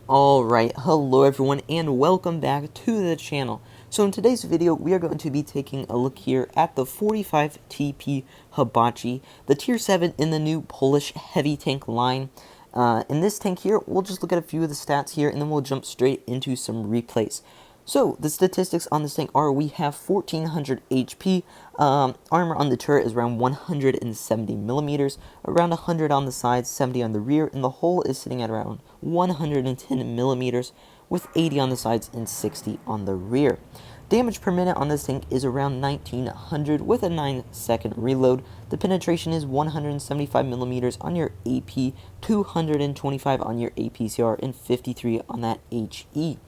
Alright, hello everyone and welcome back to the channel. So in today's video we are going to be taking a look here at the 45 TP Habicha, the tier 7 in the new Polish heavy tank line. In this tank here, we'll just look at a few of the stats here and then we'll jump straight into some replays. So, the statistics on this tank are we have 1400 HP, armor on the turret is around 170 millimeters, around 100 on the sides, 70 on the rear, and the hull is sitting at around 110 millimeters, with 80 on the sides and 60 on the rear. Damage per minute on this tank is around 1900 with a 9-second reload. The penetration is 175 millimeters on your AP, 225 on your APCR, and 53 on that HE.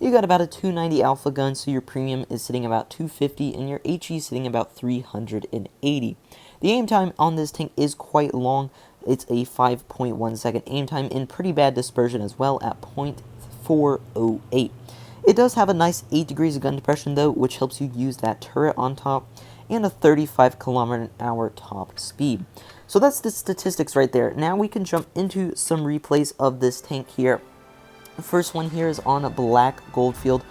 You got about a 290 alpha gun, so your premium is sitting about 250 and your HE sitting about 380. The aim time on this tank is quite long. It's a 5.1 second aim time and pretty bad dispersion as well at 0.408. It does have a nice 8 degrees of gun depression though, which helps you use that turret on top, and a 35 km/h top speed. So that's the statistics right there. Now we can jump into some replays of this tank here. The first one here is on a black goldfield,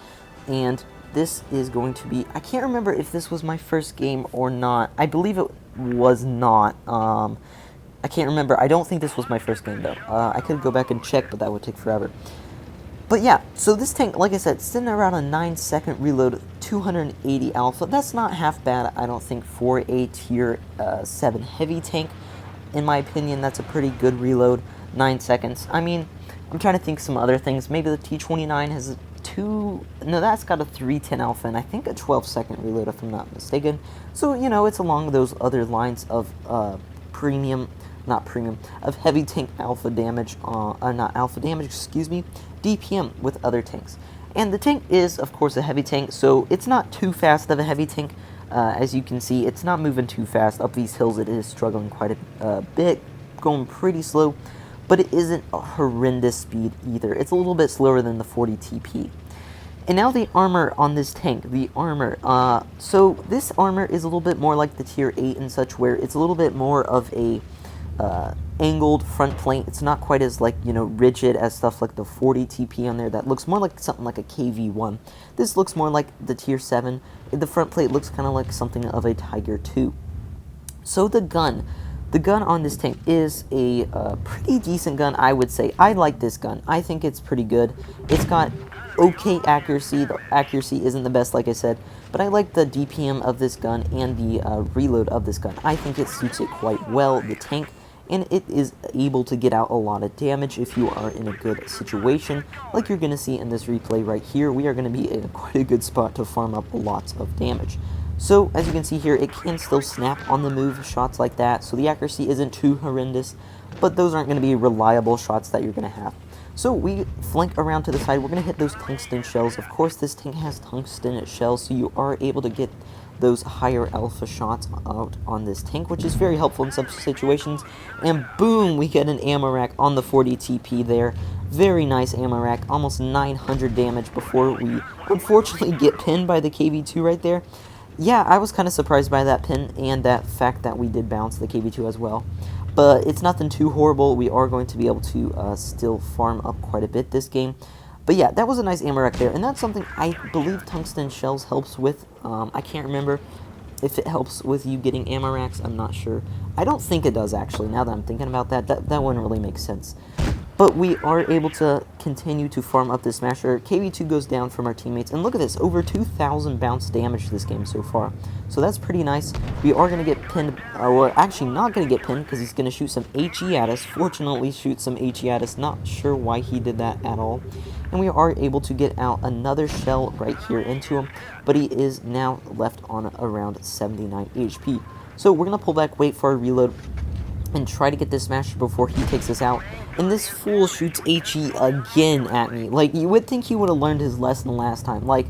and this is going to be, I can't remember if this was my first game or not. I believe it was not. I can't remember. I don't think this was my first game though. I could go back and check, but that would take forever. But yeah, so this tank, like I said, sitting around a 9-second reload, 280 alpha. That's not half bad, I don't think, for a tier 7 heavy tank. In my opinion, that's a pretty good reload, 9 seconds. I mean, I'm trying to think some other things. Maybe the T29 has that's got a 310 alpha and I think a 12-second reload if I'm not mistaken. So, you know, it's along those other lines of of heavy tank alpha damage, DPM with other tanks. And the tank is, of course, a heavy tank, so it's not too fast of a heavy tank. As you can see, it's not moving too fast. Up these hills, it is struggling quite a bit, going pretty slow. But it isn't a horrendous speed either. It's a little bit slower than the 40 TP. And now the armor on this tank, the armor. So this armor is a little bit more like the tier 8 and such, where it's a little bit more of a angled front plate. It's not quite as, like, you know, rigid as stuff like the 40 TP on there. That looks more like something like a KV1. This looks more like the tier 7. The front plate looks kind of like something of a Tiger 2. So the gun on this tank is a pretty decent gun, I would say. I like this gun. I think it's pretty good. It's got okay accuracy. The accuracy isn't the best, like I said, but I like the DPM of this gun and the reload of this gun. I think it suits it quite well, the tank, and it is able to get out a lot of damage if you are in a good situation. Like you're going to see in this replay right here, we are going to be in quite a good spot to farm up lots of damage. So, as you can see here, it can still snap on the move shots like that, so the accuracy isn't too horrendous, but those aren't going to be reliable shots that you're going to have. So we flank around to the side. We're going to hit those tungsten shells. Of course, this tank has tungsten shells, so you are able to get those higher alpha shots out on this tank, which is very helpful in some situations. And boom, we get an ammo rack on the 40 TP there. Very nice ammo rack, almost 900 damage before we unfortunately get pinned by the KV2 right there. Yeah, I was kind of surprised by that pin and that fact that we did bounce the KV2 as well. But it's nothing too horrible. We are going to be able to still farm up quite a bit this game. But yeah, that was a nice ammo rack there. And that's something I believe tungsten shells helps with. I can't remember if it helps with you getting ammo racks. I'm not sure. I don't think it does, actually. Now that I'm thinking about that, that wouldn't really make sense. But we are able to continue to farm up this Smasher. KV2 goes down from our teammates. And look at this, over 2,000 bounce damage this game so far. So that's pretty nice. We are going to get pinned, or we're actually not going to get pinned because he's going to shoot some HE at us. Fortunately, shoot some HE at us. Not sure why he did that at all. And we are able to get out another shell right here into him. But he is now left on around 79 HP. So we're going to pull back, wait for a reload, and try to get this Smasher before he takes us out. And this fool shoots HE again at me. Like, you would think he would have learned his lesson last time. Like,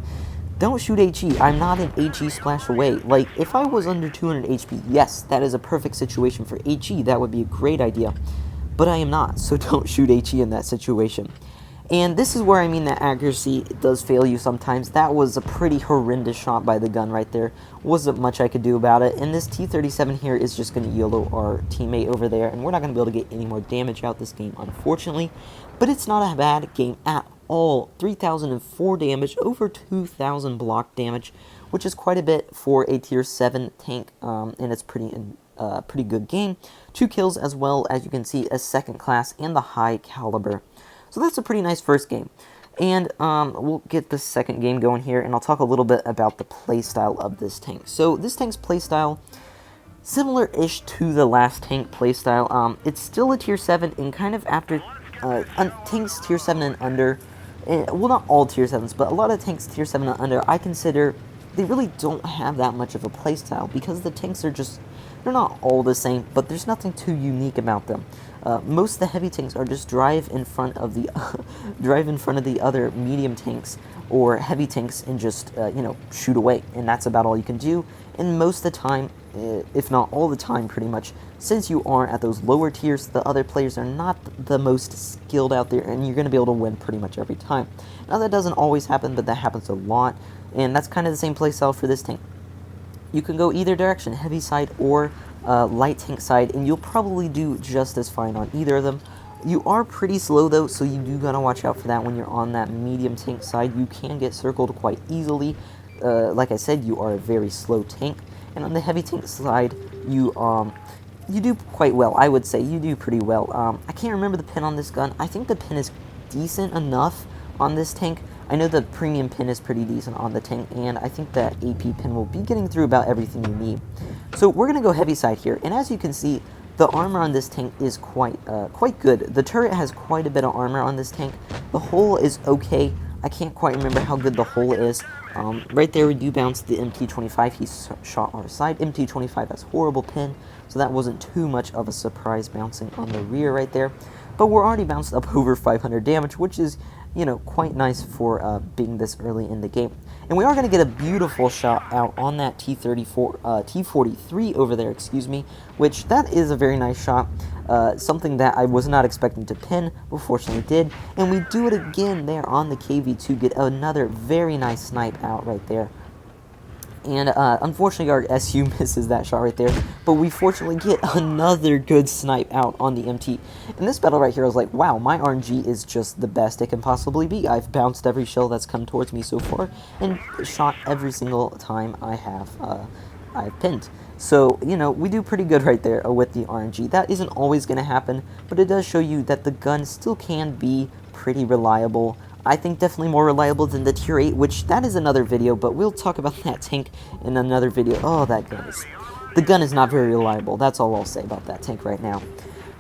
don't shoot HE. I'm not an HE splash away. Like, if I was under 200 HP, yes, that is a perfect situation for HE. That would be a great idea. But I am not, so don't shoot HE in that situation. And this is where I mean that accuracy does fail you sometimes. That was a pretty horrendous shot by the gun right there. Wasn't much I could do about it. And this T-37 here is just going to YOLO our teammate over there. And we're not going to be able to get any more damage out this game, unfortunately. but it's not a bad game at all. 3,004 damage, over 2,000 block damage, which is quite a bit for a tier 7 tank, and it's pretty good game. 2 kills as well, as you can see, a second class and the high caliber. So that's a pretty nice first game. And we'll get the second game going here, and I'll talk a little bit about the playstyle of this tank. So this tank's playstyle, similar-ish to the last tank playstyle. It's still a tier 7, and kind of after tanks tier 7 and under, well, not all tier 7s, but a lot of tanks tier 7 and under, I consider they really don't have that much of a playstyle, because the tanks are just, they're not all the same, but there's nothing too unique about them. Most of the heavy tanks are just drive in front of the other medium tanks or heavy tanks and just shoot away, and that's about all you can do. And most of the time, if not all the time pretty much, since you are at those lower tiers, the other players are not the most skilled out there, and you're going to be able to win pretty much every time. Now that doesn't always happen, but that happens a lot, and that's kind of the same playstyle for this tank. You can go either direction, heavy side or light tank side, and you'll probably do just as fine on either of them. You are pretty slow though, so you do gotta watch out for that when you're on that medium tank side. You can get circled quite easily. Like I said, you are a very slow tank, and on the heavy tank side, you do quite well. I would say you do pretty well. I can't remember the pin on this gun. I think the pin is decent enough on this tank. I know the premium pin is pretty decent on the tank, and I think that AP pin will be getting through about everything you need. So we're going to go heavy side here, and as you can see, the armor on this tank is quite good. The turret has quite a bit of armor on this tank. The hull is okay. I can't quite remember how good the hull is. Right there we do bounce the MT25. He shot our side. MT25 has horrible pin, so that wasn't too much of a surprise bouncing on the rear right there. But we're already bounced up over 500 damage, which is, quite nice for being this early in the game. And we are going to get a beautiful shot out on that T43 over there, which that is a very nice shot. Something that I was not expecting to pin, but fortunately did. And we do it again there on the KV2, get another very nice snipe out right there. And unfortunately our SU misses that shot right there, but we fortunately get another good snipe out on the MT. In this battle right here, I was like, wow, my RNG is just the best it can possibly be. I've bounced every shell that's come towards me so far, and shot every single time I've pinned. So, we do pretty good right there with the RNG. That isn't always going to happen, but it does show you that the gun still can be pretty reliable. I think definitely more reliable than the tier 8, which that is another video, but we'll talk about that tank in another video. Oh, the gun is not very reliable. That's all I'll say about that tank right now.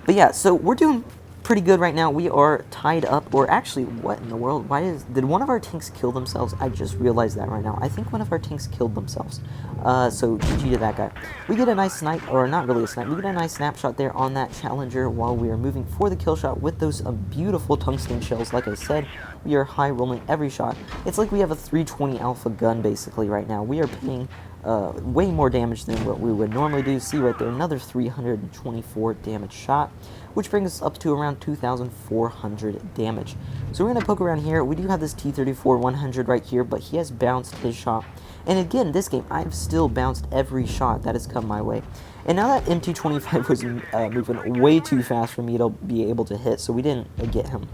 But yeah, so we're doing pretty good right now. We are tied up, or actually, what in the world? Did one of our tanks kill themselves? I just realized that right now. I think one of our tanks killed themselves. So GG to that guy. We get a nice snipe, or not really a snipe, we get a nice snapshot there on that Challenger while we are moving for the kill shot with those beautiful tungsten shells. Like I said, we are high rolling every shot. It's like we have a 320 alpha gun basically right now. We are paying way more damage than what we would normally do. See right there, another 324 damage shot, which brings us up to around 2,400 damage. So we're going to poke around here. We do have this T-34 100 right here, but he has bounced his shot. And again, this game, I've still bounced every shot that has come my way. And now that MT-25 was moving way too fast for me to be able to hit, so we didn't get him.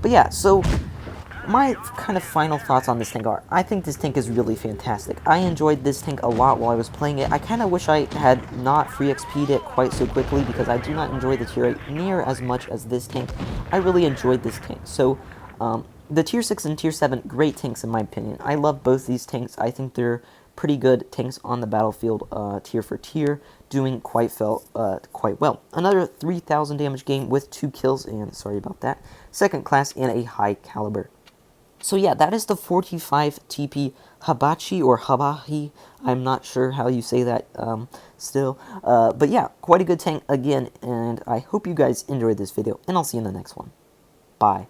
But yeah, so my kind of final thoughts on this tank are, I think this tank is really fantastic. I enjoyed this tank a lot while I was playing it. I kind of wish I had not free XP'd it quite so quickly, because I do not enjoy the tier 8 near as much as this tank. I really enjoyed this tank. So, the tier 6 and tier 7, great tanks in my opinion. I love both these tanks. I think they're pretty good tanks on the battlefield, tier for tier, doing quite well. Another 3,000 damage game with 2 kills, and sorry about that, second class and a high caliber. So yeah, that is the 45 TP Habicha or Habahi. I'm not sure how you say that still. But yeah, quite a good tank again, and I hope you guys enjoyed this video, and I'll see you in the next one. Bye.